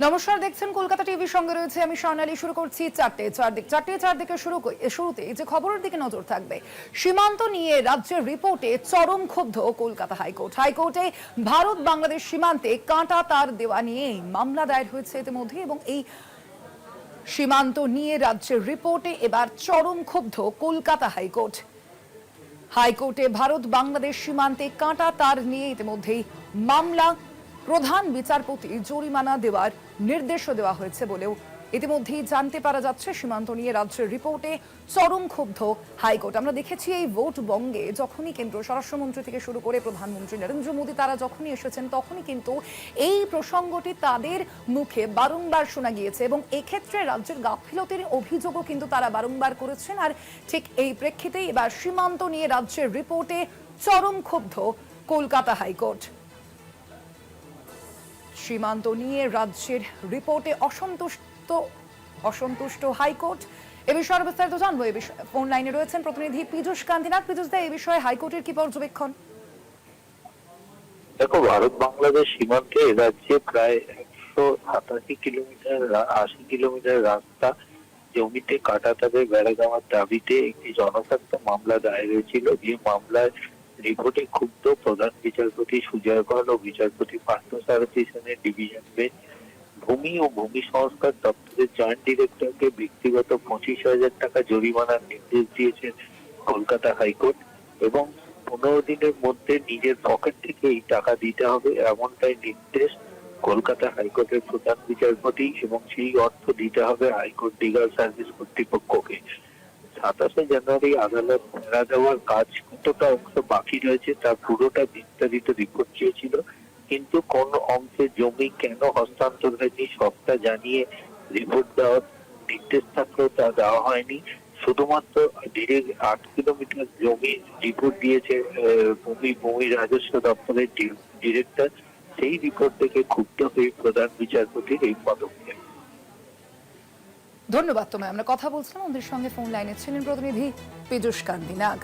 নমস্কার, দেখছেন কলকাতা টিভির সঙ্গে রয়েছে আমি স্বর্ণালী। শুরু করছি চারদিকে শুরুতে যে খবরের দিকে নজর থাকবে। সীমান্ত নিয়ে রাজ্যের রিপোর্টে চরম ক্ষুব্ধ কলকাতা হাইকোর্টে ভারত বাংলাদেশ সীমান্তে কাঁটা তার দেওয়া নিয়ে মামলা দায়ের হয়েছে ইতিমধ্যে, এবং এই সীমান্ত নিয়ে রাজ্যের রিপোর্টে এবার চরম ক্ষুব্ধ কলকাতা হাইকোর্টে ভারত বাংলাদেশ সীমান্তে কাঁটা তার নিয়ে ইতিমধ্যেই মামলা, প্রধান বিচারপতি জরিমানা দেওয়ার নির্দেশও দেওয়া হয়েছে বলেও ইতিমধ্যেই জানতে পারা যাচ্ছে। সীমান্ত নিয়ে রাজ্যের রিপোর্টে চরম ক্ষুব্ধ হাইকোর্ট। আমরা দেখেছি এই ভোট বঙ্গে যখনই কেন্দ্র স্বরাষ্ট্রমন্ত্রী থেকে শুরু করে প্রধানমন্ত্রী নরেন্দ্র মোদী তারা যখনই এসেছেন তখনই কিন্তু এই প্রসঙ্গটি তাদের মুখে বারংবার শোনা গিয়েছে, এবং এক্ষেত্রে রাজ্যের গাফিলতির অভিযোগও কিন্তু তারা বারংবার করেছেন। আর ঠিক এই প্রেক্ষিতেই এবার সীমান্ত নিয়ে রাজ্যের রিপোর্টে চরম ক্ষুব্ধ কলকাতা হাইকোর্ট। সীমান্ত নিয়ে রাজ্যের রিপোর্টে অসন্তুষ্ট হাইকোর্ট। এ বিষয়ে বিস্তারিত জানবো। এই বিষয়ে ফোন লাইনে রয়েছেন প্রতিনিধি পীযূষ কান্তিনাথ। পীযূষ দা, এই বিষয়ে হাইকোর্টের কি পর্যবেক্ষণ? দেখো, ভারত বাংলাদেশ সীমান্তে রাজ্যে প্রায় 187 কিলোমিটার রাস্তা জমিতে কাঁটা তাদের বেড়া দেওয়ার দাবিতে একটি জনস্বার্থ মামলা দায়ের হয়েছিল। যে মামলায় রিপোর্টে ক্ষুব্ধ প্রধান বিচারপতি সুজয় কর ও বিচারপতি পার্থসারথী সেনের ডিভিশন বেঞ্চ ভূমি ও ভূমি সংস্কার দপ্তরের জয়েন্ট ডিরেক্টরকে ব্যক্তিগত 25,000 টাকা জরিমানার নির্দেশ দিয়েছেন কলকাতা হাইকোর্ট, এবং 15 দিনের মধ্যে নিজের পকেট থেকে এই টাকা দিতে হবে এমনটাই নির্দেশ কলকাতা হাইকোর্টের প্রধান বিচারপতি, এবং সেই অর্থ দিতে হবে হাইকোর্ট লিগাল সার্ভিস কর্তৃপক্ষকে। 27শে জানুয়ারি আদালত বেড়া দেওয়ার কাজ কতটা অংশ বাকি রয়েছে তার পুরোটা বিস্তারিত রিপোর্ট চেয়েছিল, কিন্তু কোন অংশে জমি কেন হস্তান্তর হয়নি সবটা জানিয়ে রিপোর্ট দেওয়ার নির্দেশ থাকলেও তা দেওয়া হয়নি। শুধুমাত্র 8 কিলোমিটার জমি রিপোর্ট দিয়েছে ভূমি রাজস্ব দপ্তরের ডিরেক্টর। সেই রিপোর্ট থেকে ক্ষুব্ধ হয়ে প্রধান বিচারপতির এই পদক্ষেপ। ধন্যবাদ তোমায়। আমরা কথা বলছিলাম, ওদের সঙ্গে ফোন লাইনে ছিলেন প্রতিনিধি পীযূষ কান্তিনাথ।